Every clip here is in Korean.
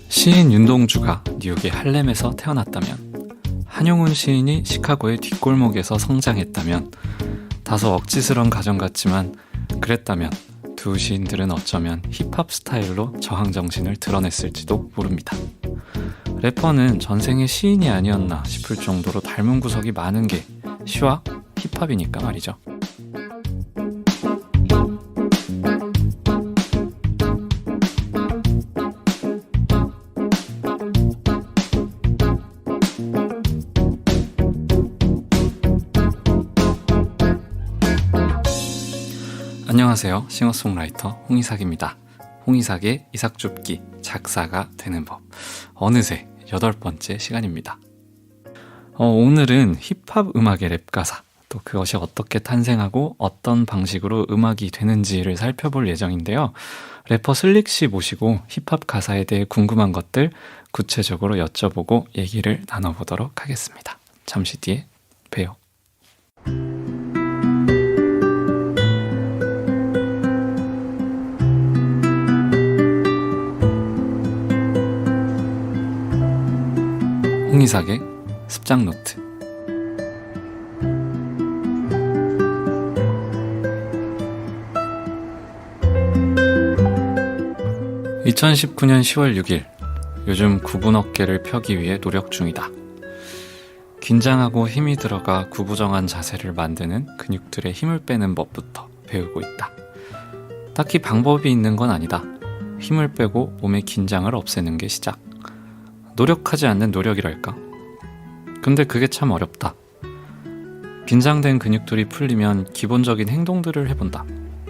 시인 윤동주가 뉴욕의 할렘에서 태어났다면, 한용운 시인이 시카고의 뒷골목에서 성장했다면, 다소 억지스런 가정 같지만 그랬다면 두 시인들은 어쩌면 힙합 스타일로 저항정신을 드러냈을지도 모릅니다. 래퍼는 전생에 시인이 아니었나 싶을 정도로 닮은 구석이 많은 게 시와 힙합이니까 말이죠. 안녕하세요. 싱어송라이터 홍이삭입니다. 홍이삭의 이삭줍기 작사가 되는 법, 어느새 8번째 시간입니다. 오늘은 힙합 음악의 랩 가사, 또 그것이 어떻게 탄생하고 어떤 방식으로 음악이 되는지를 살펴볼 예정인데요. 래퍼 슬릭씨 모시고 힙합 가사에 대해 궁금한 것들 구체적으로 여쭤보고 얘기를 나눠보도록 하겠습니다. 잠시 뒤에 봬요. 홍이삭의 습작노트. 2019년 10월 6일, 요즘 굽은 어깨를 펴기 위해 노력 중이다. 긴장하고 힘이 들어가 구부정한 자세를 만드는 근육들의 힘을 빼는 법부터 배우고 있다. 딱히 방법이 있는 건 아니다. 힘을 빼고 몸의 긴장을 없애는 게 시작. 노력하지 않는 노력이랄까? 근데 그게 참 어렵다. 긴장된 근육들이 풀리면 기본적인 행동들을 해본다.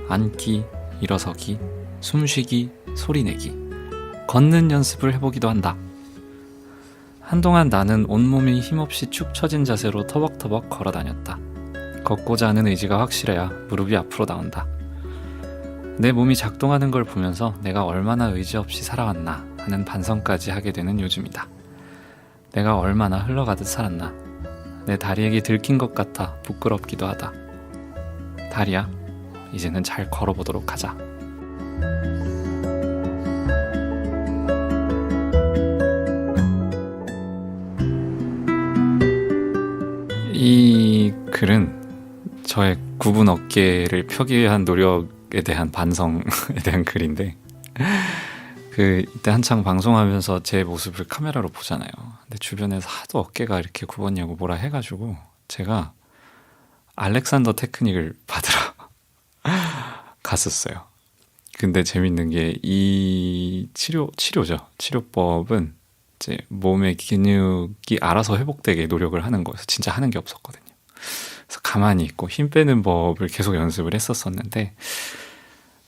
앉기, 일어서기, 숨쉬기, 소리내기, 걷는 연습을 해보기도 한다. 한동안 나는 온몸이 힘없이 축 처진 자세로 터벅터벅 걸어다녔다. 걷고자 하는 의지가 확실해야 무릎이 앞으로 나온다. 내 몸이 작동하는 걸 보면서 내가 얼마나 의지 없이 살아왔나 하는 반성까지 하게 되는 요즘이다. 내가 얼마나 흘러가듯 살았나. 내 다리에게 들킨 것 같아 부끄럽기도 하다. 다리야, 이제는 잘 걸어보도록 하자. 이 글은 저의 굽은 어깨를 펴기 위한 노력에 대한 반성에 대한 글인데, 이때 한창 방송하면서 제 모습을 카메라로 보잖아요. 근데 주변에서 하도 어깨가 이렇게 굽었냐고 뭐라 해가지고 제가 알렉산더 테크닉을 받으러 갔었어요. 근데 재밌는 게 이 치료죠. 치료법은 이제 몸의 근육이 알아서 회복되게 노력을 하는 거여서 진짜 하는 게 없었거든요. 그래서 가만히 있고 힘 빼는 법을 계속 연습을 했었었는데,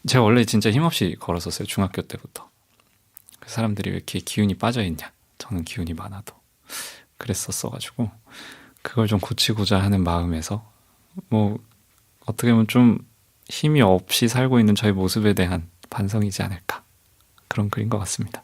제가 원래 진짜 힘없이 걸었었어요. 중학교 때부터. 사람들이 왜 이렇게 기운이 빠져있냐, 저는 기운이 많아도 그랬었어가지고 그걸 좀 고치고자 하는 마음에서 어떻게 보면 좀 힘이 없이 살고 있는 저의 모습에 대한 반성이지 않을까, 그런 글인 것 같습니다.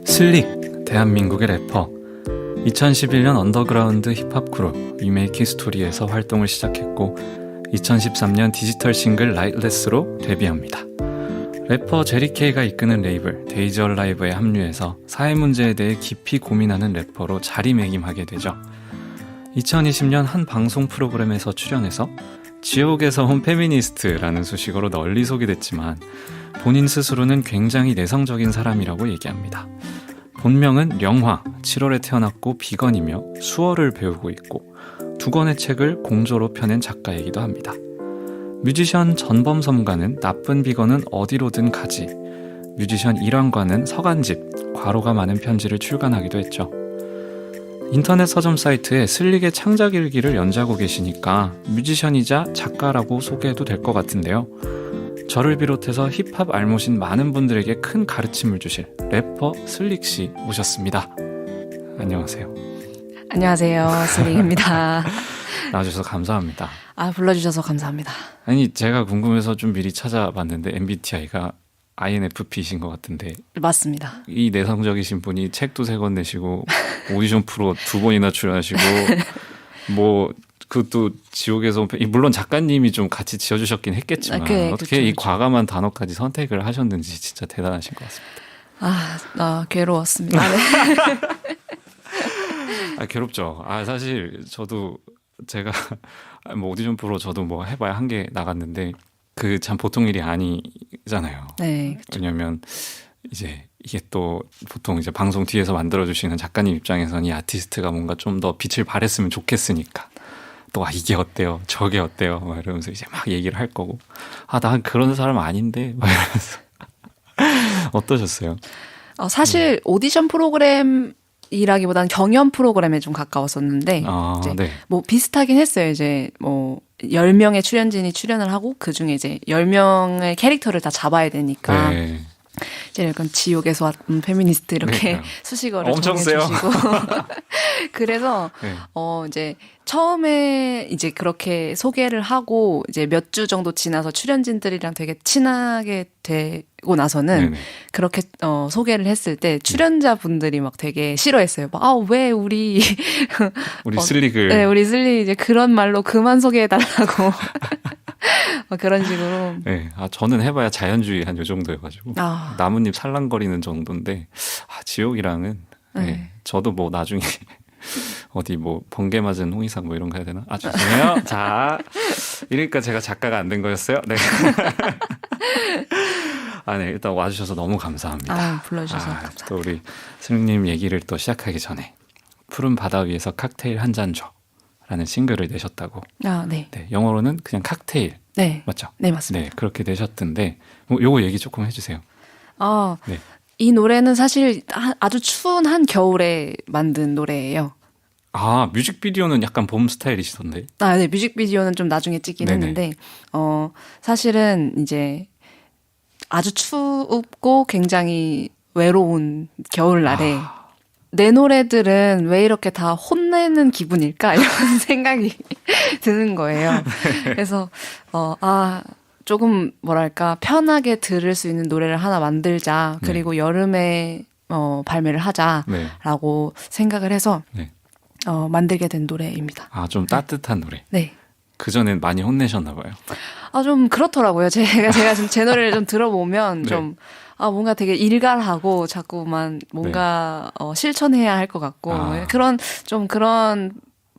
슬릭, 대한민국의 래퍼. 2011년 언더그라운드 힙합 그룹 위메이키 스토리에서 활동을 시작했고 2013년 디지털 싱글 라이트레스로 데뷔합니다. 래퍼 제리케이가 이끄는 레이블 데이지 얼라이브에 합류해서 사회 문제에 대해 깊이 고민하는 래퍼로 자리매김하게 되죠. 2020년 한 방송 프로그램에서 출연해서 지옥에서 온 페미니스트라는 수식어로 널리 소개됐지만 본인 스스로는 굉장히 내성적인 사람이라고 얘기합니다. 본명은 영화, 7월에 태어났고 비건이며 수어를 배우고 있고 2권의 책을 공조로 펴낸 작가이기도 합니다. 뮤지션 전범섬과는 나쁜 비건은 어디로든 가지, 뮤지션 일환과는 서간집, 과로가 많은 편지를 출간하기도 했죠. 인터넷 서점 사이트에 슬릭의 창작 일기를 연재하고 계시니까 뮤지션이자 작가라고 소개해도 될 것 같은데요. 저를 비롯해서 힙합 알못인 많은 분들에게 큰 가르침을 주실 래퍼 슬릭 씨 모셨습니다. 안녕하세요. 안녕하세요. 슬릭입니다. 나와주셔서 감사합니다. 불러주셔서 감사합니다. 아니, 제가 궁금해서 좀 미리 찾아봤는데 MBTI가 INFP이신 것 같은데. 맞습니다. 이 내성적이신 분이 책도 3권 내시고 오디션 프로 2번이나 출연하시고 뭐 그것도 지옥에서 물론 작가님이 좀 같이 지어주셨긴 했겠지만 어떻게 이 과감한 단어까지 선택을 하셨는지 진짜 대단하신 것 같습니다. 괴로웠습니다. 네. 괴롭죠. 사실 저도 제가 뭐 오디션 프로 저도 뭐 해봐야 한 개 나갔는데 그 참 보통 일이 아니잖아요. 네, 그렇죠. 왜냐면 이제 이게 또 보통 이제 방송 뒤에서 만들어주시는 작가님 입장에서는 이 아티스트가 뭔가 좀 더 빛을 발했으면 좋겠으니까 또 이게 어때요? 저게 어때요? 막 이러면서 이제 막 얘기를 할 거고 난 그런 사람 아닌데 막 이러면서 어떠셨어요? 사실 오디션 프로그램이라기보다는 경연 프로그램에 좀 가까웠었는데 이제 네. 뭐 비슷하긴 했어요. 이제 뭐 10명의 출연진이 출연을 하고 그중에 이제 10명의 캐릭터를 다 잡아야 되니까 네. 이제 약간 지옥에서 왔던 페미니스트 이렇게 네. 수식어를 엄청 정해주시고 그래서 네. 이제 처음에 이제 그렇게 소개를 하고 이제 몇 주 정도 지나서 출연진들이랑 되게 친하게 되고 나서는 네네. 그렇게 소개를 했을 때 출연자분들이 막 되게 싫어했어요. 막 왜 우리 슬릭을 네, 우리 슬릭 이제 그런 말로 그만 소개해달라고 그런 식으로. 네. 저는 해봐야 자연주의 한 요 정도여가지고 나뭇잎 살랑거리는 정도인데 지옥이랑은 네. 저도 뭐 나중에 어디 뭐 번개 맞은 홍의상 뭐 이런 거 해야 되나? 죄송해요. 자, 이러니까 제가 작가가 안 된 거였어요. 네. 네. 일단 와주셔서 너무 감사합니다. 불러주셔서 감사합니다. 또 우리 슬릭님 얘기를 또 시작하기 전에 푸른 바다 위에서 칵테일 한 잔 줘 라는 싱글을 내셨다고. 네. 네. 영어로는 그냥 칵테일. 네. 맞죠? 네, 맞습니다. 네. 그렇게 내셨던데 요거 얘기 조금 해주세요. 네. 이 노래는 사실 아주 추운 한 겨울에 만든 노래예요. 뮤직비디오는 약간 봄 스타일이시던데. 네, 뮤직비디오는 좀 나중에 찍긴 네네. 했는데, 사실은 이제 아주 춥고 굉장히 외로운 겨울날에 내 노래들은 왜 이렇게 다 혼내는 기분일까? 이런 생각이 드는 거예요. 그래서, 조금 뭐랄까, 편하게 들을 수 있는 노래를 하나 만들자. 그리고 여름에, 발매를 하자라고 생각을 해서, 만들게 된 노래입니다. 좀 따뜻한 노래. 네. 그전엔 많이 혼내셨나 봐요. 좀 그렇더라고요. 제가 지금 제 노래를 좀 들어보면 네. 좀 뭔가 되게 일갈하고 자꾸만 뭔가 실천해야 할 것 같고 그런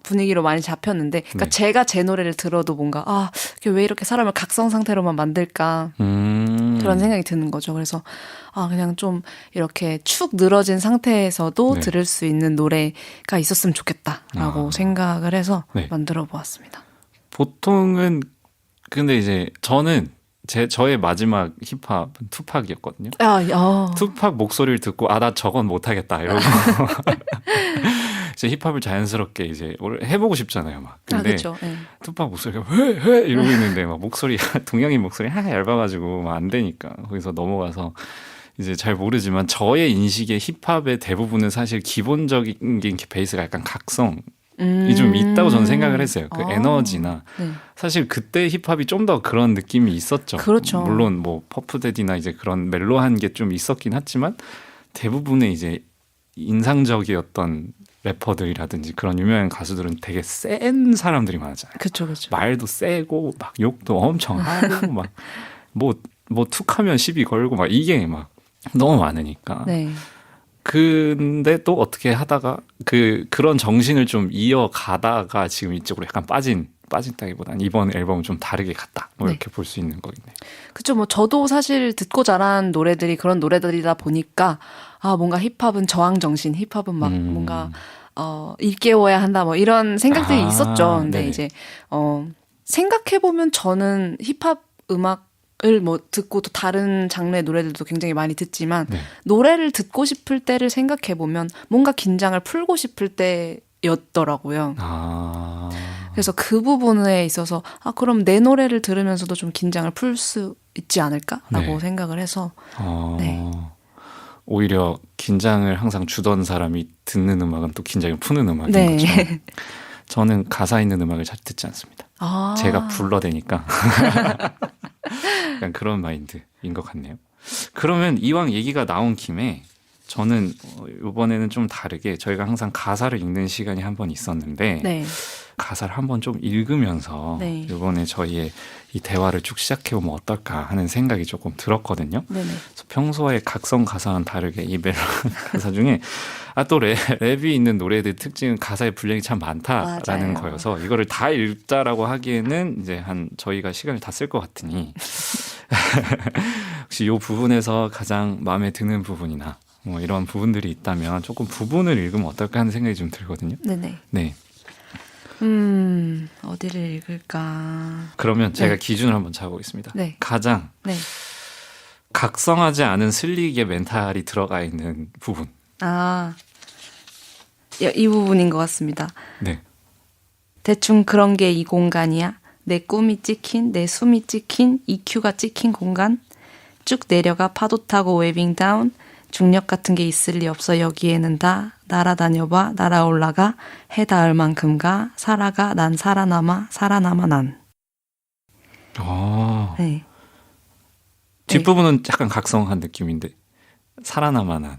분위기로 많이 잡혔는데 그러니까 제가 제 노래를 들어도 뭔가 왜 이렇게 사람을 각성 상태로만 만들까 그런 생각이 드는 거죠. 그래서 그냥 좀 이렇게 축 늘어진 상태에서도 들을 수 있는 노래가 있었으면 좋겠다라고 생각을 해서 만들어 보았습니다. 보통은 근데 이제 저는 저의 마지막 힙합은 투팍이었거든요. 투팍 목소리를 듣고 나 저건 못하겠다 이러고 이제 힙합을 자연스럽게 이제 해보고 싶잖아요, 막. 근데 그렇죠. 네. 투팍 목소리가 왜 이러고 있는데 막 목소리가 동양인 목소리 얇아가지고 막 안 되니까 거기서 넘어가서 이제 잘 모르지만 저의 인식의 힙합의 대부분은 사실 기본적인 게 베이스가 약간 각성. 이 좀 있다고 저는 생각을 했어요. 그 에너지나 사실 그때 힙합이 좀 더 그런 느낌이 있었죠. 그렇죠. 물론 뭐 퍼프데디나 이제 그런 멜로한 게 좀 있었긴 했지만 대부분의 이제 인상적이었던 래퍼들이라든지 그런 유명한 가수들은 되게 센 사람들이 많았잖아요. 그렇죠. 말도 세고 막 욕도 엄청 하고 막 뭐 툭하면 시비 걸고 막 이게 막 너무 많으니까. 네. 근데 또 어떻게 하다가 그런 정신을 좀 이어가다가 지금 이쪽으로 약간 빠진다기보다는 이번 앨범은 좀 다르게 갔다. 뭐 이렇게 볼 수 있는 거겠네. 그렇죠. 뭐 저도 사실 듣고 자란 노래들이 그런 노래들이다 보니까 뭔가 힙합은 저항 정신, 힙합은 막 뭔가 일깨워야 한다. 뭐 이런 생각들이 있었죠. 근데 네네. 이제 생각해 보면 저는 힙합 음악 를 뭐 듣고 또 다른 장르의 노래들도 굉장히 많이 듣지만 네. 노래를 듣고 싶을 때를 생각해 보면 뭔가 긴장을 풀고 싶을 때였더라고요. 아. 그래서 그 부분에 있어서 그럼 내 노래를 들으면서도 좀 긴장을 풀 수 있지 않을까라고 네. 생각을 해서 네. 오히려 긴장을 항상 주던 사람이 듣는 음악은 또 긴장을 푸는 음악인 네. 것처럼 저는 가사 있는 음악을 잘 듣지 않습니다. 제가 불러대니까 약간 그런 마인드인 것 같네요. 그러면 이왕 얘기가 나온 김에 저는 이번에는 좀 다르게 저희가 항상 가사를 읽는 시간이 한 번 있었는데 네. 가사를 한번 좀 읽으면서 네. 이번에 저희의 이 대화를 쭉 시작해보면 어떨까 하는 생각이 조금 들었거든요. 네네. 그래서 평소에 각성 가사와는 다르게 이 멜로 가사 중에 또 랩이 있는 노래들 특징은 가사의 분량이 참 많다라는 맞아요. 거여서 이거를 다 읽자라고 하기에는 이제 저희가 시간을 다 쓸 것 같으니 혹시 이 부분에서 가장 마음에 드는 부분이나 뭐 이런 부분들이 있다면 조금 부분을 읽으면 어떨까 하는 생각이 좀 들거든요. 네네. 네. 어디를 읽을까? 그러면 제가 기준을 한번 잡아보겠습니다. 네. 가장 네. 각성하지 않은 슬릭의 멘탈이 들어가 있는 부분. 이 부분인 것 같습니다. 네. 대충 그런 게 이 공간이야. 내 꿈이 찍힌, 내 숨이 찍힌, EQ가 찍힌 공간. 쭉 내려가 파도 타고 웨빙 다운. 중력 같은 게 있을 리 없어 여기에는 다. 날아다녀봐, 날아올라가. 해 닿을 만큼 가. 살아가, 난 살아남아, 살아남아 난. 네. 뒷부분은 약간 각성한 느낌인데 살아남아난.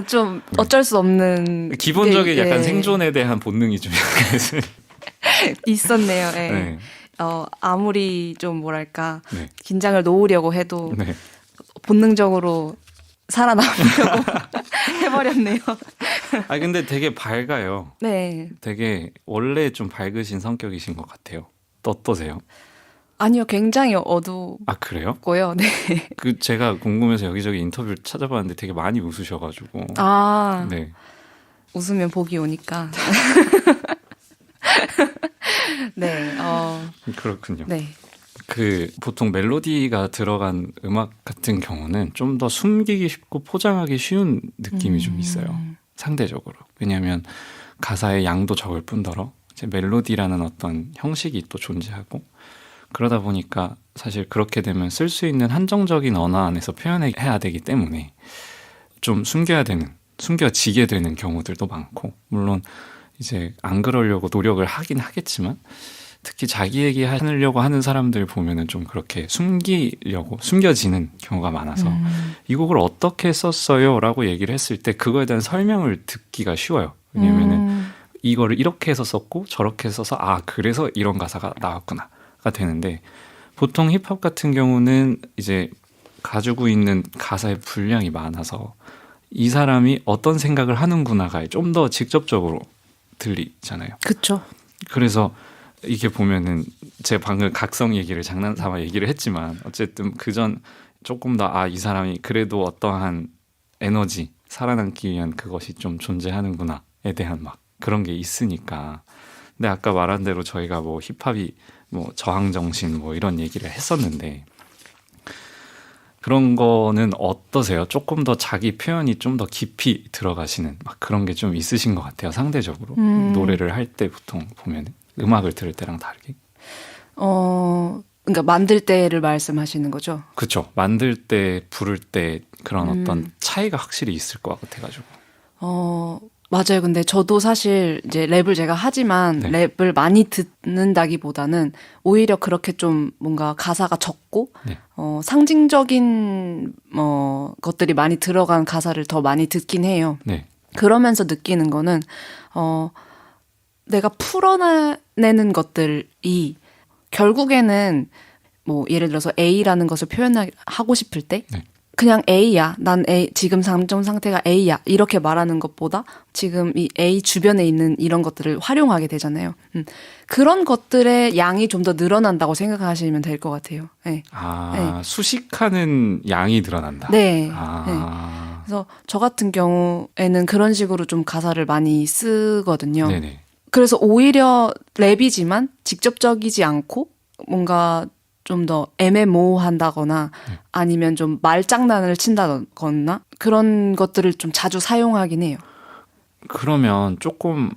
좀 어쩔 수 없는 기본적인 게, 약간 생존에 대한 본능이 좀 있었네요. 네. 네. 아무리 좀 뭐랄까 네. 긴장을 놓으려고 해도 네. 본능적으로 살아남으려고 해버렸네요. 근데 되게 밝아요. 네. 되게 원래 좀 밝으신 성격이신 것 같아요. 어떠세요? 아니요, 굉장히 어둡고요. 그래요? 네. 제가 궁금해서 여기저기 인터뷰를 찾아봤는데 되게 많이 웃으셔가지고. 네. 웃으면 복이 오니까. 네. 그렇군요. 네. 보통 멜로디가 들어간 음악 같은 경우는 좀 더 숨기기 쉽고 포장하기 쉬운 느낌이 좀 있어요. 상대적으로. 왜냐하면 가사의 양도 적을 뿐더러 이제 멜로디라는 어떤 형식이 또 존재하고 그러다 보니까 사실 그렇게 되면 쓸 수 있는 한정적인 언어 안에서 표현해야 되기 때문에 좀 숨겨지게 되는 경우들도 많고 물론 이제 안 그러려고 노력을 하긴 하겠지만 특히 자기 얘기하려고 하는 사람들 보면은 좀 그렇게 숨겨지는 경우가 많아서 이 곡을 어떻게 썼어요? 라고 얘기를 했을 때 그거에 대한 설명을 듣기가 쉬워요. 왜냐면은 이거를 이렇게 해서 썼고 저렇게 써서 그래서 이런 가사가 나왔구나가 되는데 보통 힙합 같은 경우는 이제 가지고 있는 가사의 분량이 많아서 이 사람이 어떤 생각을 하는구나가 좀 더 직접적으로 들리잖아요. 그렇죠. 그래서 이게 보면은 제가 방금 각성 얘기를 장난삼아 얘기를 했지만 어쨌든 그전 조금 더 이 사람이 그래도 어떠한 에너지 살아남기 위한 그것이 좀 존재하는구나에 대한 막 그런 게 있으니까. 근데 아까 말한 대로 저희가 뭐 힙합이 뭐 저항 정신 뭐 이런 얘기를 했었는데 그런 거는 어떠세요? 조금 더 자기 표현이 좀 더 깊이 들어가시는 막 그런 게 좀 있으신 것 같아요. 상대적으로 노래를 할 때 보통 보면은 음악을 들을 때랑 다르게. 그러니까 만들 때를 말씀하시는 거죠? 그렇죠. 만들 때, 부를 때 그런 어떤 차이가 확실히 있을 것 같아가지고. 맞아요. 근데 저도 사실 이제 랩을 제가 하지만 네. 랩을 많이 듣는다기보다는 오히려 그렇게 좀 뭔가 가사가 적고 네. 상징적인 것들이 많이 들어간 가사를 더 많이 듣긴 해요. 네. 그러면서 느끼는 거는 내가 풀어내는 것들이 결국에는 뭐 예를 들어서 A라는 것을 표현하고 싶을 때 네. 그냥 A야. 난 지금 감정 상태가 A야. 이렇게 말하는 것보다 지금 이 A 주변에 있는 이런 것들을 활용하게 되잖아요. 그런 것들의 양이 좀 더 늘어난다고 생각하시면 될 것 같아요. 네. 네. 수식하는 양이 늘어난다. 네. 네. 그래서 저 같은 경우에는 그런 식으로 좀 가사를 많이 쓰거든요. 네네. 그래서 오히려 랩이지만 직접적이지 않고 뭔가 좀 더 애매모호한다거나 아니면 좀 말장난을 친다거나 그런 것들을 좀 자주 사용하긴 해요. 그러면 조금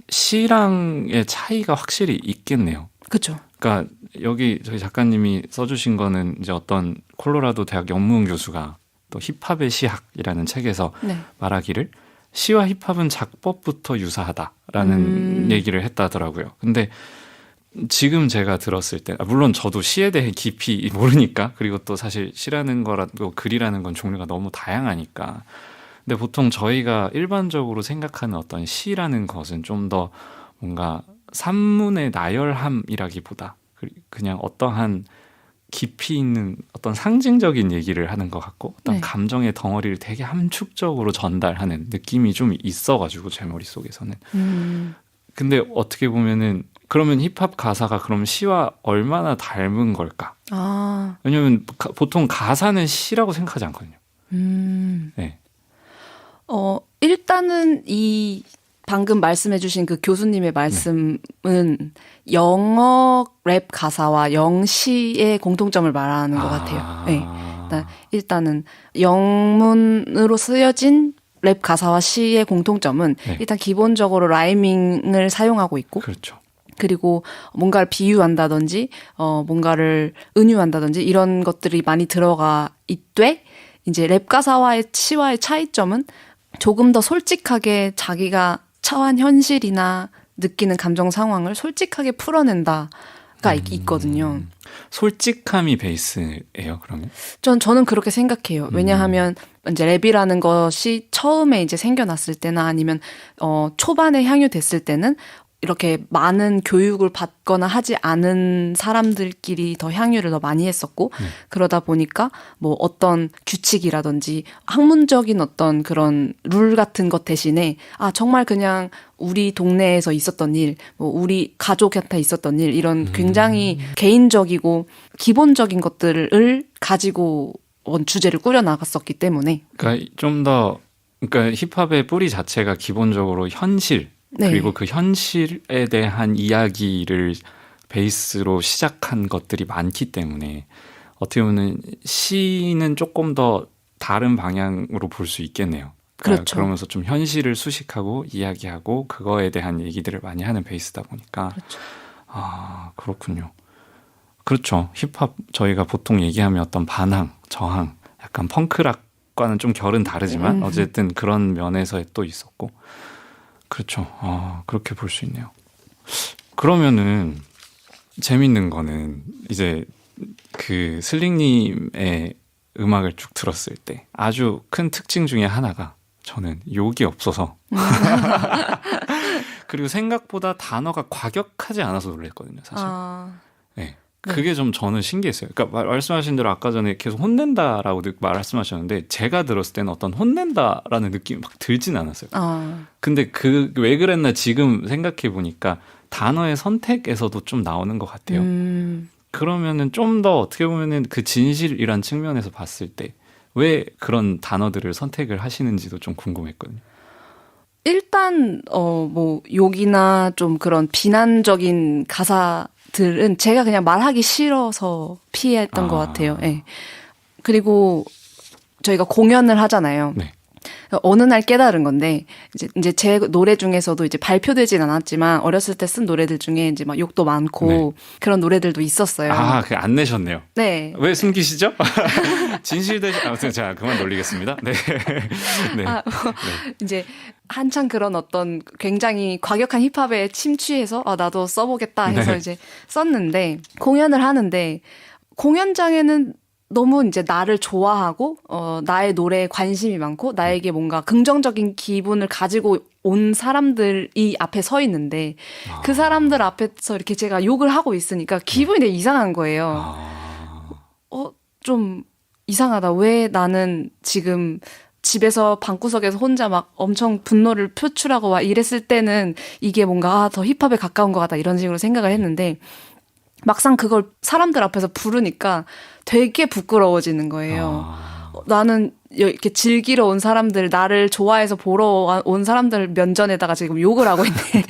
시랑의 차이가 확실히 있겠네요. 그렇죠. 그러니까 여기 저희 작가님이 써주신 거는 이제 어떤 콜로라도 대학 연무은 교수가 또 힙합의 시학이라는 책에서 네. 말하기를 시와 힙합은 작법부터 유사하다라는 얘기를 했다더라고요. 근데 지금 제가 들었을 때 물론 저도 시에 대해 깊이 모르니까 그리고 또 사실 시라는 거라도 글이라는 건 종류가 너무 다양하니까 근데 보통 저희가 일반적으로 생각하는 어떤 시라는 것은 좀 더 뭔가 산문의 나열함이라기보다 그냥 어떠한 깊이 있는 어떤 상징적인 얘기를 하는 것 같고 어떤 네. 감정의 덩어리를 되게 함축적으로 전달하는 느낌이 좀 있어가지고 제 머릿속에서는 근데 어떻게 보면은 그러면 힙합 가사가 그럼 시와 얼마나 닮은 걸까? 아, 왜냐면 보통 가사는 시라고 생각하지 않거든요. 네. 일단은 이 방금 말씀해주신 그 교수님의 말씀은 영어 랩 가사와 영시의 공통점을 말하는 것 같아요. 네. 일단은 영문으로 쓰여진 랩 가사와 시의 공통점은 네. 일단 기본적으로 라이밍을 사용하고 있고 그렇죠. 그리고 뭔가를 비유한다든지 뭔가를 은유한다든지 이런 것들이 많이 들어가 있되 이제 랩 가사와의 시와의 차이점은 조금 더 솔직하게 자기가 처한 현실이나 느끼는 감정 상황을 솔직하게 풀어낸다가 있거든요. 솔직함이 베이스예요, 그러면? 저는 그렇게 생각해요. 왜냐하면 이제 랩이라는 것이 처음에 이제 생겨났을 때나 아니면 초반에 향유됐을 때는 이렇게 많은 교육을 받거나 하지 않은 사람들끼리 더 향유를 더 많이 했었고 그러다 보니까 뭐 어떤 규칙이라든지 학문적인 어떤 그런 룰 같은 것 대신에 정말 그냥 우리 동네에서 있었던 일, 뭐 우리 가족한테 있었던 일 이런 굉장히 개인적이고 기본적인 것들을 가지고 온 주제를 꾸려 나갔었기 때문에 그러니까 좀 더 그러니까 힙합의 뿌리 자체가 기본적으로 현실 네. 그리고 그 현실에 대한 이야기를 베이스로 시작한 것들이 많기 때문에 어떻게 보면 시는 조금 더 다른 방향으로 볼 수 있겠네요. 그러니까 그렇죠. 그러면서 좀 현실을 수식하고 이야기하고 그거에 대한 얘기들을 많이 하는 베이스다 보니까 그렇죠. 아 그렇군요. 그렇죠. 힙합 저희가 보통 얘기하면 어떤 반항, 저항, 약간 펑크락과는 좀 결은 다르지만 어쨌든 그런 면에서 또 있었고 그렇죠. 그렇게 볼 수 있네요. 그러면은 재밌는 거는 이제 그 슬링님의 음악을 쭉 들었을 때 아주 큰 특징 중에 하나가 저는 욕이 없어서 그리고 생각보다 단어가 과격하지 않아서 놀랐거든요. 사실. 네. 그게 좀 저는 신기했어요. 그러니까 말씀하신 대로 아까 전에 계속 혼낸다라고 말씀하셨는데 제가 들었을 때는 어떤 혼낸다라는 느낌이 막 들진 않았어요. 근데 왜 그랬나 지금 생각해 보니까 단어의 선택에서도 좀 나오는 것 같아요. 그러면은 좀 더 어떻게 보면은 그 진실이란 측면에서 봤을 때 왜 그런 단어들을 선택을 하시는지도 좀 궁금했거든요. 일단 뭐 욕이나 좀 그런 비난적인 가사들은 제가 그냥 말하기 싫어서 피했던 것 같아요. 네. 그리고 저희가 공연을 하잖아요. 네. 어느 날 깨달은 건데 이제 제 노래 중에서도 이제 발표되진 않았지만 어렸을 때 쓴 노래들 중에 이제 막 욕도 많고 네. 그런 노래들도 있었어요. 그게 안 내셨네요. 네. 왜 숨기시죠? 진실되지 아무튼 제가 그만 놀리겠습니다. 네. 네. 이제 한창 그런 어떤 굉장히 과격한 힙합에 침취해서 나도 써보겠다 해서 이제 썼는데 공연을 하는데 공연장에는 너무 이제 나를 좋아하고 나의 노래에 관심이 많고 나에게 뭔가 긍정적인 기분을 가지고 온 사람들이 앞에 서 있는데 그 사람들 앞에서 이렇게 제가 욕을 하고 있으니까 기분이 되게 이상한 거예요. 좀 이상하다. 왜 나는 지금 집에서 방구석에서 혼자 막 엄청 분노를 표출하고 막 이랬을 때는 이게 뭔가 더 힙합에 가까운 것 같다 이런 식으로 생각을 했는데 막상 그걸 사람들 앞에서 부르니까 되게 부끄러워지는 거예요. 나는 이렇게 즐기러 온 사람들, 나를 좋아해서 보러 온 사람들 면전에다가 지금 욕을 하고 있네.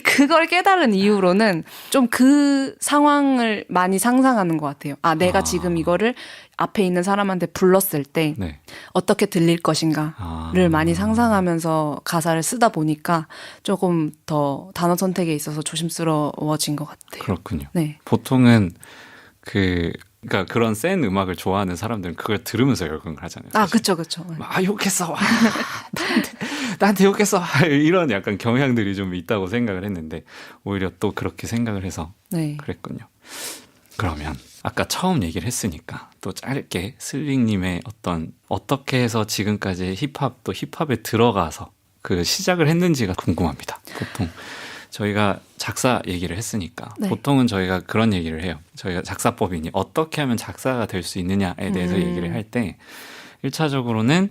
그걸 깨달은 이후로는 좀 그 상황을 많이 상상하는 것 같아요. 아, 내가 지금 이거를 앞에 있는 사람한테 불렀을 때 네. 어떻게 들릴 것인가를 많이 상상하면서 가사를 쓰다 보니까 조금 더 단어 선택에 있어서 조심스러워진 것 같아요. 그렇군요. 네. 보통은 그러니까 그런 센 음악을 좋아하는 사람들은 그걸 들으면서 열광을 하잖아요. 아, 사실. 그쵸. 아, 욕했어. 나한테 욕했어. 이런 약간 경향들이 좀 있다고 생각을 했는데 오히려 또 그렇게 생각을 해서 네. 그랬군요. 그러면 아까 처음 얘기를 했으니까 또 짧게 슬링님의 어떻게 해서 지금까지 힙합 또 힙합에 들어가서 그 시작을 했는지가 궁금합니다. 보통 저희가 작사 얘기를 했으니까 네. 보통은 저희가 그런 얘기를 해요. 저희가 작사법이니 어떻게 하면 작사가 될 수 있느냐에 대해서 얘기를 할 때 1차적으로는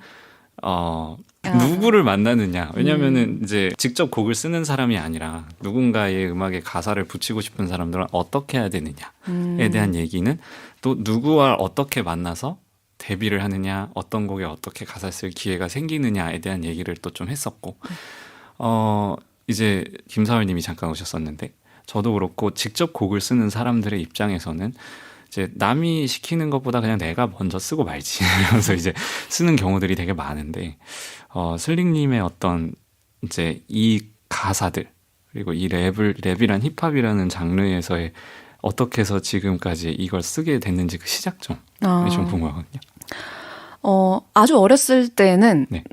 누구를 만나느냐. 왜냐면은 이제 직접 곡을 쓰는 사람이 아니라 누군가의 음악에 가사를 붙이고 싶은 사람들은 어떻게 해야 되느냐에 대한 얘기는 또 누구와 어떻게 만나서 데뷔를 하느냐, 어떤 곡에 어떻게 가사 쓸 기회가 생기느냐에 대한 얘기를 또 좀 했었고, 이제 김사월님이 잠깐 오셨었는데, 저도 그렇고 직접 곡을 쓰는 사람들의 입장에서는 이제 남이 시키는 것보다 그냥 내가 먼저 쓰고 말지 이러면서 이제 쓰는 경우들이 되게 많은데, 슬링님의 어떤 이제 이 가사들 그리고 이 랩이란 힙합이라는 장르에서의 어떻게 해서 지금까지 이걸 쓰게 됐는지 그 시작점이 좀 궁금하거든요. 아주 어렸을 때는 네.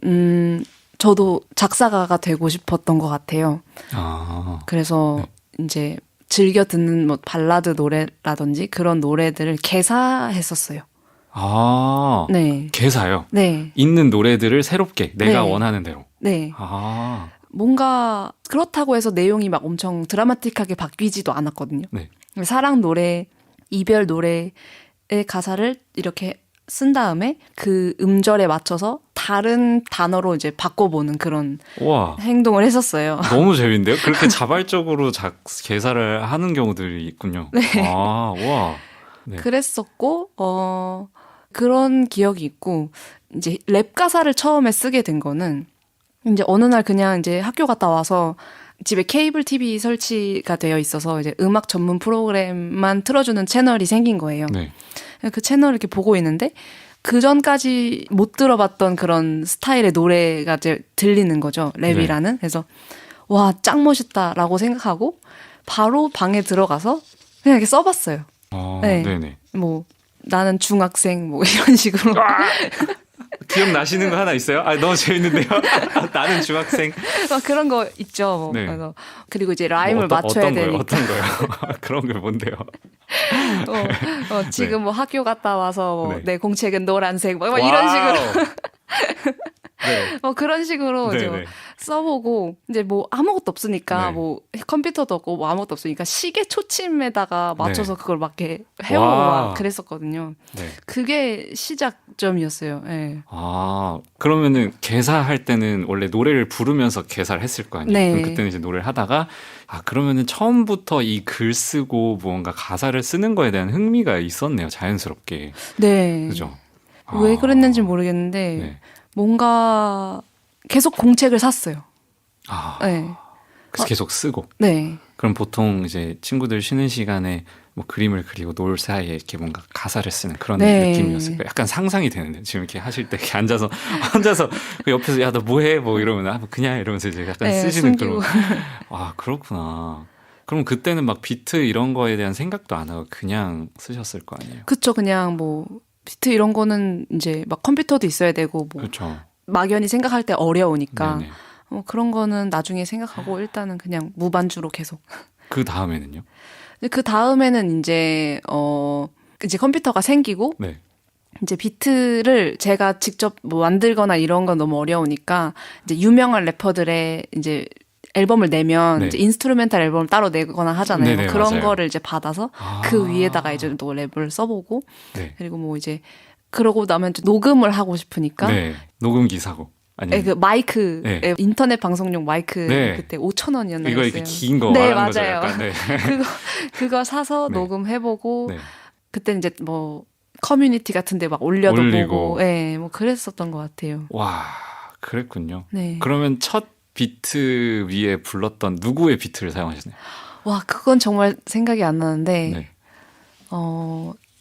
저도 작사가가 되고 싶었던 것 같아요. 그래서 네. 이제 즐겨 듣는 뭐 발라드 노래라든지 그런 노래들을 개사했었어요. 네. 개사요? 네. 있는 노래들을 새롭게 내가 네. 원하는 대로. 네. 뭔가 그렇다고 해서 내용이 막 엄청 드라마틱하게 바뀌지도 않았거든요. 네. 사랑 노래, 이별 노래의 가사를 이렇게 쓴 다음에 그 음절에 맞춰서 다른 단어로 이제 바꿔보는 그런 우와. 행동을 했었어요. 너무 재밌는데요? 그렇게 자발적으로 개사를 하는 경우들이 있군요. 네. 우와. 네. 그랬었고, 그런 기억이 있고, 이제 랩 가사를 처음에 쓰게 된 거는 이제 어느 날 그냥 이제 학교 갔다 와서 집에 케이블 TV 설치가 되어 있어서 이제 음악 전문 프로그램만 틀어주는 채널이 생긴 거예요. 네. 그 채널을 이렇게 보고 있는데 그 전까지 못 들어봤던 그런 스타일의 노래가 이제 들리는 거죠. 랩이라는. 네. 그래서 와, 짱 멋있다라고 생각하고 바로 방에 들어가서 그냥 이렇게 써봤어요. 네. 네네. 뭐 나는 중학생 뭐 이런 식으로. 기억나시는 거 하나 있어요? 너무 재밌는데요? 나는 중학생. 그런 거 있죠. 뭐. 네. 그래서 그리고 이제 라임을 맞춰야 되니까. 어떤 거요? 그런 게 뭔데요? 지금 네. 뭐 학교 갔다 와서 뭐 네. 내 공책은 노란색 뭐 이런 식으로. 네. 그런 식으로 네, 이제 네. 써보고 이제 뭐 아무것도 없으니까 네. 뭐 컴퓨터도 없고 뭐 아무것도 없으니까 시계 초침에다가 맞춰서 네. 그걸 막 이렇게 해오고 와. 막 그랬었거든요. 네. 그게 시작점이었어요. 네. 그러면은 개사할 때는 원래 노래를 부르면서 개사를 했을 거 아니에요? 네. 그럼 그때는 이제 노래를 하다가 그러면은 처음부터 이 글 쓰고 뭔가 가사를 쓰는 거에 대한 흥미가 있었네요. 자연스럽게. 네. 그죠? 왜 그랬는지 모르겠는데 네. 뭔가 계속 공책을 샀어요. 네. 그래서 계속 쓰고. 네. 그럼 보통 이제 친구들 쉬는 시간에 뭐 그림을 그리고 노을 사이에 이렇게 뭔가 가사를 쓰는 그런 네. 느낌이었어요. 약간 상상이 되는데 지금 이렇게 하실 때 이렇게 앉아서 혼자서 그 옆에서 야 너 뭐해 뭐 이러면 뭐 그냥 이러면서 이제 약간 네, 쓰시는 숨기고. 그런. 그렇구나. 그럼 그때는 막 비트 이런 거에 대한 생각도 안 하고 그냥 쓰셨을 거 아니에요? 그쵸. 그냥 뭐 비트 이런 거는 이제 막 컴퓨터도 있어야 되고 뭐 그렇죠. 막연히 생각할 때 어려우니까 네네. 그런 거는 나중에 생각하고 일단은 그냥 무반주로 계속. 그 다음에는요? 그 다음에는 이제 이제 컴퓨터가 생기고 네. 이제 비트를 제가 직접 뭐 만들거나 이런 건 너무 어려우니까 이제 유명한 래퍼들의 이제 앨범을 내면 네. 이제 인스트루멘탈 앨범을 따로 내거나 하잖아요. 네네, 그런 맞아요. 거를 이제 받아서 그 위에다가 이제 또 랩을 써보고 네. 그리고 뭐 이제 그러고 나면 이제 녹음을 하고 싶으니까 네. 녹음기 사고. 아니면 그 마이크 네. 인터넷 방송용 마이크 네. 그때 5,000원이었나요? 이거 이렇게 긴 거 네, 말하는 거죠. 맞아요. 약간. 네. 그거 사서 네. 녹음해보고 네. 그때 이제 뭐 커뮤니티 같은데 막 올려도 올리고. 보고, 뭐 그랬었던 것 같아요. 와, 그랬군요. 네. 그러면 첫 비트 위에 불렀던 누구의 비트를 사용하셨나요? 와, 그건 정말 생각이 안 나는데, 네.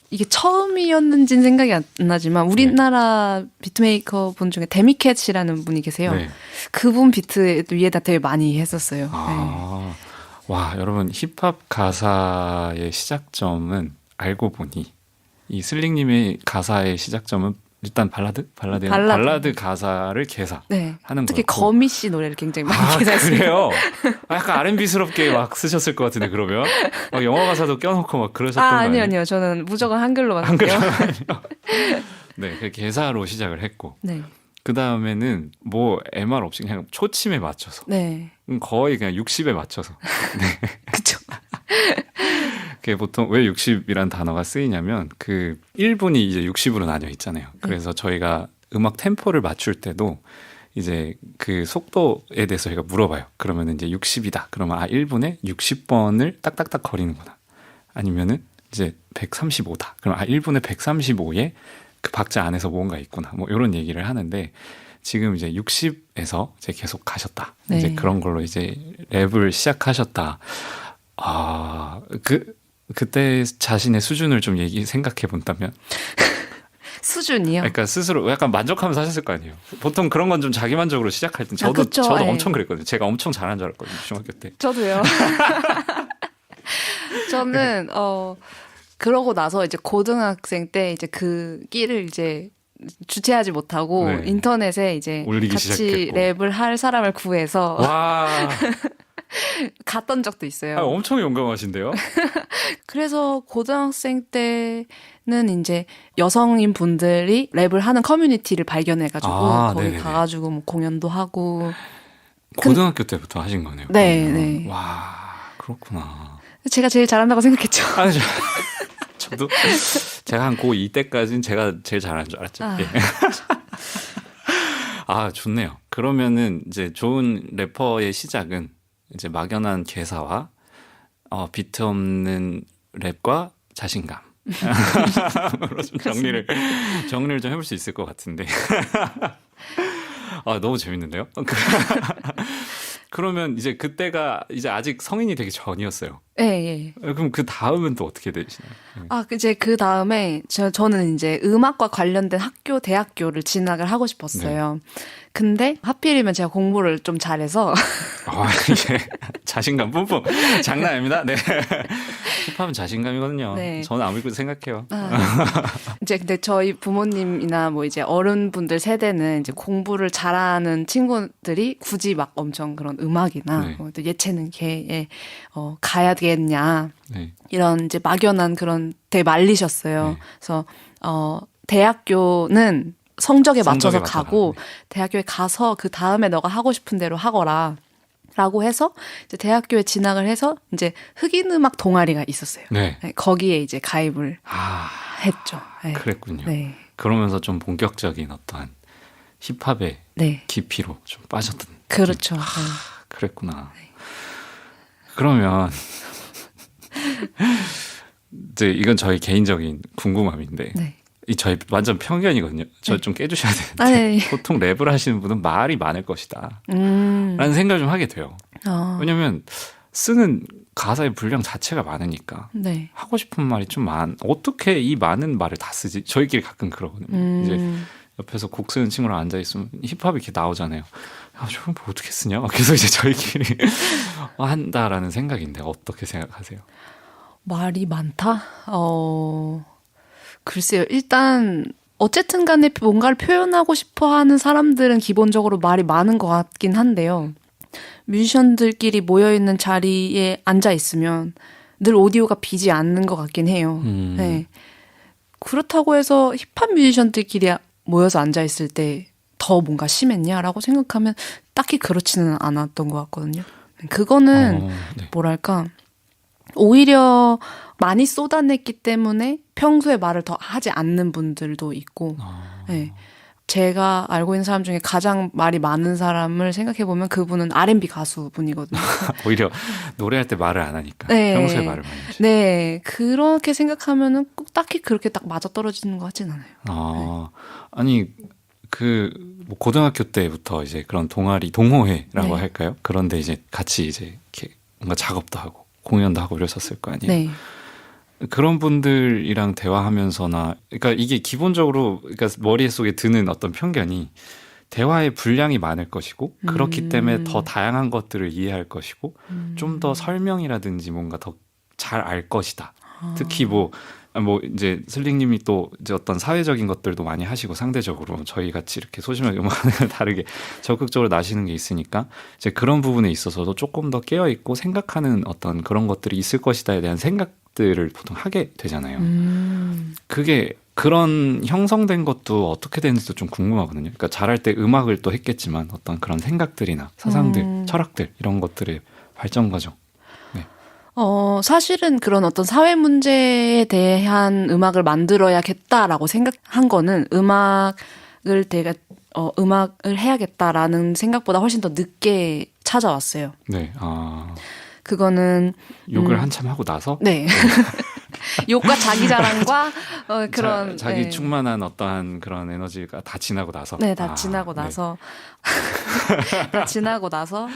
이게 처음이었는지는 생각이 안 나지만, 우리나라 비트메이커 분 중에 데미캣이라는 분이 계세요. 네. 그분 비트 위에다 되게 많이 했었어요. 네. 아, 와, 여러분, 힙합 가사의 시작점은 알고 보니, 이 슬링님의 가사의 시작점은 일단 발라드 가사를 네. 하는 특히 거였고. 거미 씨 노래를 굉장히 많이 개사했어요. 그래요? 약간 R&B스럽게 막 쓰셨을 것 같은데, 그러면? 막 영어 가사도 껴놓고 막 그러셨던 거 아니에요? 아니요. 저는 무조건 한글로만 할게요. 네, 그 개사로 시작을 했고. 네. 그 다음에는 뭐 MR 없이 그냥 초침에 맞춰서. 네. 거의 그냥 60에 맞춰서. 그쵸. 그게 보통 왜 60이란 단어가 쓰이냐면 그 1분이 이제 60으로 나뉘어 있잖아요. 그래서 저희가 음악 템포를 맞출 때도 이제 그 속도에 대해서 저희가 물어봐요. 그러면 이제 60이다. 그러면 1분에 60번을 딱딱딱 거리는구나. 아니면은 이제 135다. 그럼 1분에 135에 그 박자 안에서 뭔가 있구나. 뭐 이런 얘기를 하는데 지금 이제 60에서 이제 계속 가셨다. 네. 이제 그런 걸로 이제 랩을 시작하셨다. 그때 자신의 수준을 좀 생각해 본다면? 수준이요? 그러니까 스스로 약간 만족하면서 하셨을 거 아니에요. 보통 그런 건 좀 자기만족으로 시작할 때 저도 네. 엄청 그랬거든요. 제가 엄청 잘하는 줄 알았거든요. 중학교 때. 저도요. 저는 그러고 나서 이제 고등학생 때 이제 그 끼를 이제 주체하지 못하고 네. 인터넷에 이제 올리기 같이 시작했고. 랩을 할 사람을 구해서 와, 갔던 적도 있어요. 엄청 용감하신데요? 그래서 고등학생 때는 이제 여성인 분들이 랩을 하는 커뮤니티를 발견해가지고 거기 네네네. 가가지고 뭐 공연도 하고. 고등학교 때부터 하신 거네요. 네, 그러면. 네. 와, 그렇구나. 제가 제일 잘한다고 생각했죠. 저도 제가 한 고2 때까지는 제가 제일 잘하는 줄 알았죠. 아. 예. 좋네요. 그러면은 이제 좋은 래퍼의 시작은 이제 막연한 개사와 비트 없는 랩과 자신감. 좀 정리를 좀 해볼 수 있을 것 같은데. 너무 재밌는데요? 그러면 이제 그때가 이제 아직 성인이 되기 전이었어요. 네, 예. 그럼 그 다음은 또 어떻게 되시나요? 이제 그 다음에 저는 이제 음악과 관련된 대학교를 진학을 하고 싶었어요. 근데 하필이면 제가 공부를 좀 잘해서 이게 자신감 뿜뿜. 장난 아닙니다. 네. 힙합은 자신감이거든요. 네. 저는 아무리 생각해요. 이제 근데 저희 부모님이나 뭐 이제 어른분들 세대는 이제 공부를 잘하는 친구들이 굳이 막 엄청 그런 음악이나 네. 뭐 또 예체능계에 가야 되겠냐 네. 이런 이제 막연한 그런 되게 말리셨어요. 네. 그래서 대학교는 성적에 맞춰서 맞춰 가고 가는, 대학교에 가서 그 다음에 너가 하고 싶은 대로 하거라. 라고 해서 이제 대학교에 진학을 해서 이제 흑인 음악 동아리가 있었어요. 네. 네, 거기에 이제 가입을 했죠. 네. 그랬군요. 네. 그러면서 좀 본격적인 어떠한 힙합의 네. 깊이로 좀 빠졌던. 그렇죠. 네. 그랬구나. 그러면 이제 이건 저희 개인적인 궁금함인데 네. 이 저희 완전 편견이거든요. 저 좀 깨주셔야 되는데 네. 보통 랩을 하시는 분은 말이 많을 것이다 라는 생각을 좀 하게 돼요. 왜냐면 쓰는 가사의 분량 자체가 많으니까 네. 하고 싶은 말이 좀 어떻게 이 많은 말을 다 쓰지? 저희끼리 가끔 그러거든요. 이제 옆에서 곡 쓰는 친구랑 앉아있으면 힙합이 이렇게 나오잖아요. 저건 뭐 어떻게 쓰냐? 계속 이제 저희끼리 한다라는 생각인데 어떻게 생각하세요? 말이 많다? 글쎄요. 일단 어쨌든 간에 뭔가를 표현하고 싶어 하는 사람들은 기본적으로 말이 많은 것 같긴 한데요. 뮤지션들끼리 모여있는 자리에 앉아있으면 늘 오디오가 비지 않는 것 같긴 해요. 네. 그렇다고 해서 힙합 뮤지션들끼리 모여서 앉아있을 때 더 뭔가 심했냐라고 생각하면 딱히 그렇지는 않았던 것 같거든요. 그거는 네. 뭐랄까 오히려 많이 쏟아냈기 때문에 평소에 말을 더 하지 않는 분들도 있고 네. 제가 알고 있는 사람 중에 가장 말이 많은 사람을 생각해보면 그분은 R&B 가수분이거든요. 오히려 노래할 때 말을 안 하니까 네. 평소에 말을 많이 하시죠. 네. 그렇게 생각하면은 꼭 딱히 그렇게 딱 맞아떨어지는 것 같진 않아요. 아니 뭐 고등학교 때부터 이제 그런 동아리, 동호회라고 네. 할까요? 그런데 이제 같이 이제 이렇게 뭔가 작업도 하고 공연도 하고 이랬었을 거 아니에요. 네. 그런 분들이랑 대화하면서나, 그러니까 이게 기본적으로, 그러니까 머릿 속에 드는 어떤 편견이 대화의 분량이 많을 것이고, 그렇기 때문에 더 다양한 것들을 이해할 것이고, 좀 더 설명이라든지 뭔가 더 잘 알 것이다. 특히 뭐 이제 슬링님이 또 이제 어떤 사회적인 것들도 많이 하시고, 상대적으로 저희 같이 이렇게 소심하게 음악을 다르게 적극적으로 나시는 게 있으니까, 이제 그런 부분에 있어서도 조금 더 깨어 있고 생각하는 어떤 그런 것들이 있을 것이다에 대한 생각들을 보통 하게 되잖아요. 그게 그런 형성된 것도 어떻게 되는지도 좀 궁금하거든요. 그러니까 잘할 때 음악을 또 했겠지만 어떤 그런 생각들이나 사상들, 철학들 이런 것들의 발전 과정. 사실은 그런 어떤 사회 문제에 대한 음악을 만들어야겠다라고 생각한 거는 음악을 해야겠다라는 생각보다 훨씬 더 늦게 찾아왔어요. 네. 그거는 욕을 한참 하고 나서? 네. 욕과 자기 자랑과 그런 자기 네. 충만한 어떠한 그런 에너지가 다 지나고 나서. 네, 다 지나고 나서 다 지나고 나서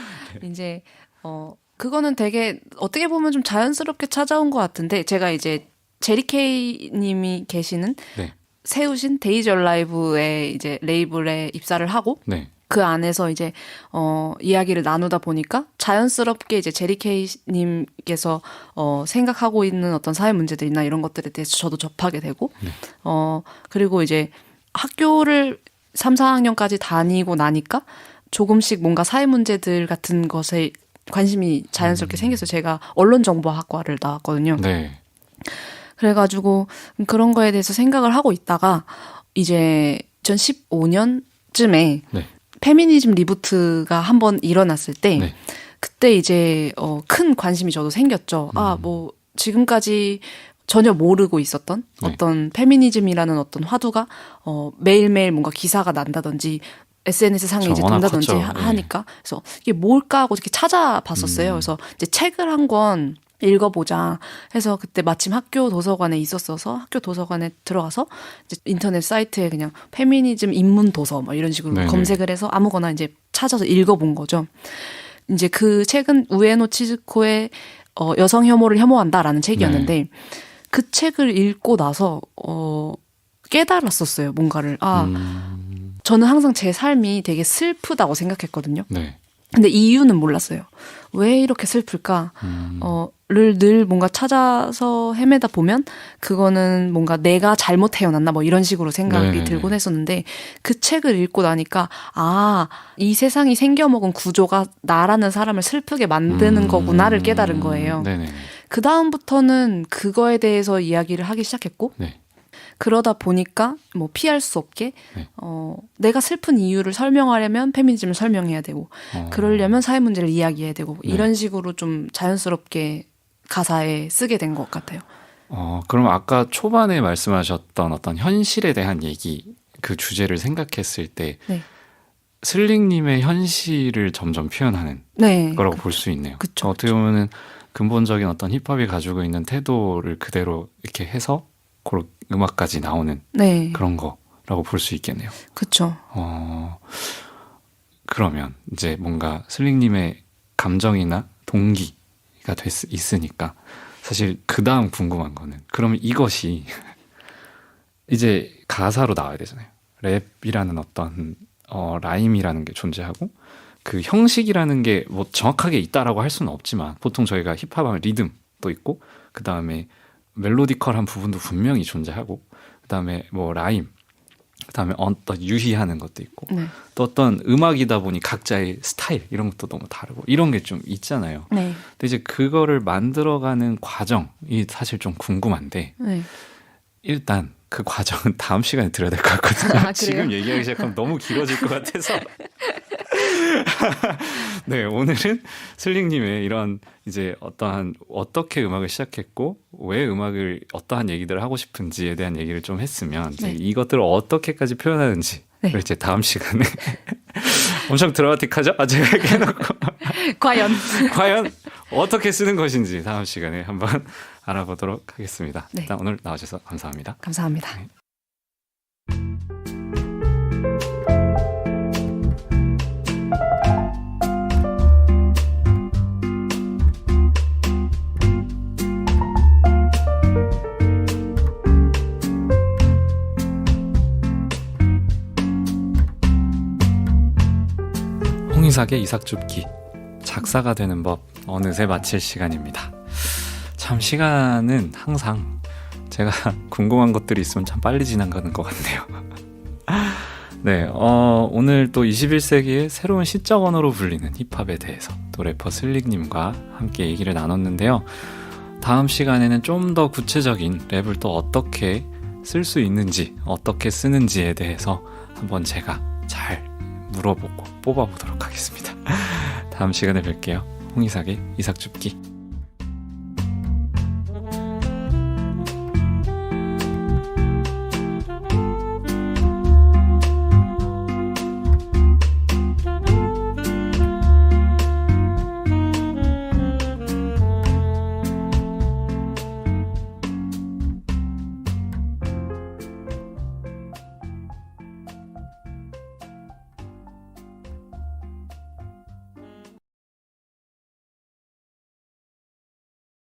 이제 그거는 되게 어떻게 보면 좀 자연스럽게 찾아온 것 같은데, 제가 이제 제리 님이 계시는 네. 세우신 데이지 얼라이브의 이제 레이블에 입사를 하고 네. 그 안에서 이제 이야기를 나누다 보니까 자연스럽게 이제 제리 님께서 생각하고 있는 어떤 사회 문제들이나 이런 것들에 대해서 저도 접하게 되고 네. 그리고 이제 학교를 3, 4학년까지 다니고 나니까 조금씩 뭔가 사회 문제들 같은 것에 관심이 자연스럽게 생겨서 제가 언론정보학과를 나왔거든요. 네. 그래가지고 그런 거에 대해서 생각을 하고 있다가 이제 2015년쯤에 네. 페미니즘 리부트가 한번 일어났을 때 네. 그때 이제 큰 관심이 저도 생겼죠. 뭐 지금까지 전혀 모르고 있었던 네. 어떤 페미니즘이라는 어떤 화두가 매일매일 뭔가 기사가 난다든지 SNS 상에 이제 돈다든지 하니까 그래서 이게 뭘까 하고 이렇게 찾아봤었어요. 그래서 이제 책을 한 권 읽어보자 해서 그때 마침 학교 도서관에 있었어서 학교 도서관에 들어가서 이제 인터넷 사이트에 그냥 페미니즘 입문 도서 뭐 이런 식으로 네네. 검색을 해서 아무거나 이제 찾아서 읽어본 거죠. 이제 그 책은 우에노 치즈코의 여성 혐오를 혐오한다라는 책이었는데 그 책을 읽고 나서 깨달았었어요. 뭔가를. 저는 항상 제 삶이 되게 슬프다고 생각했거든요. 네. 근데 이유는 몰랐어요. 왜 이렇게 슬플까? 늘 뭔가 찾아서 헤매다 보면 그거는 뭔가 내가 잘못 태어났나 뭐 이런 식으로 생각이 네네네. 들곤 했었는데 그 책을 읽고 나니까 이 세상이 생겨먹은 구조가 나라는 사람을 슬프게 만드는 거구나를 깨달은 거예요. 네네. 그 다음부터는 그거에 대해서 이야기를 하기 시작했고 네. 그러다 보니까 뭐 피할 수 없게 네. 내가 슬픈 이유를 설명하려면 페미니즘을 설명해야 되고 그러려면 사회 문제를 이야기해야 되고 이런 식으로 좀 자연스럽게 가사에 쓰게 된 것 같아요. 그럼 아까 초반에 말씀하셨던 어떤 현실에 대한 얘기, 그 주제를 생각했을 때 네. 슬링님의 현실을 점점 표현하는 네. 거라고 볼 수 있네요. 그쵸, 어떻게 보면은 근본적인 어떤 힙합이 가지고 있는 태도를 그대로 이렇게 해서 그런 음악까지 나오는 네. 그런 거라고 볼 수 있겠네요. 그렇죠. 그러면 이제 뭔가 슬링님의 감정이나 동기가 있으니까 사실 그 다음 궁금한 거는 그러면 이것이 이제 가사로 나와야 되잖아요. 랩이라는 어떤 라임이라는 게 존재하고 그 형식이라는 게 뭐 정확하게 있다라고 할 수는 없지만 보통 저희가 힙합하면 리듬도 있고 그 다음에 멜로디컬한 부분도 분명히 존재하고 그 다음에 뭐 라임 그 다음에 어떤 유희하는 것도 있고 또 어떤 음악이다 보니 각자의 스타일 이런 것도 너무 다르고 이런 게 좀 있잖아요. 네. 근데 이제 그거를 만들어가는 과정이 사실 좀 궁금한데 네. 일단 그 과정은 다음 시간에 들어야 될 것 같거든요. 아, 지금 얘기하기 시작하면 너무 길어질 것 같아서 네, 오늘은 슬링님의 이런 이제 어떻게 음악을 시작했고 왜 음악을 어떠한 얘기들을 하고 싶은지에 대한 얘기를 좀 했으면 이제 이것들을 어떻게까지 표현하는지 이제 다음 시간에 엄청 드라마틱하죠? 제가 얘기해놓고 과연 어떻게 쓰는 것인지 다음 시간에 한번 알아보도록 하겠습니다. 네. 일단 오늘 나와주셔서 감사합니다. 감사합니다. 네. 홍이삭의 이삭줍기 작사가 되는 법 어느새 마칠 시간입니다. 참 시간은 항상 제가 궁금한 것들이 있으면 참 빨리 지나가는 것 같네요. 네, 오늘 또 21세기의 새로운 시적 언어로 불리는 힙합에 대해서 또 래퍼 슬릭님과 함께 얘기를 나눴는데요. 다음 시간에는 좀 더 구체적인 랩을 또 어떻게 쓸 수 있는지, 어떻게 쓰는지에 대해서 한번 제가 잘 물어보고 뽑아보도록 하겠습니다. 다음 시간에 뵐게요. 홍이삭의 이삭줍기.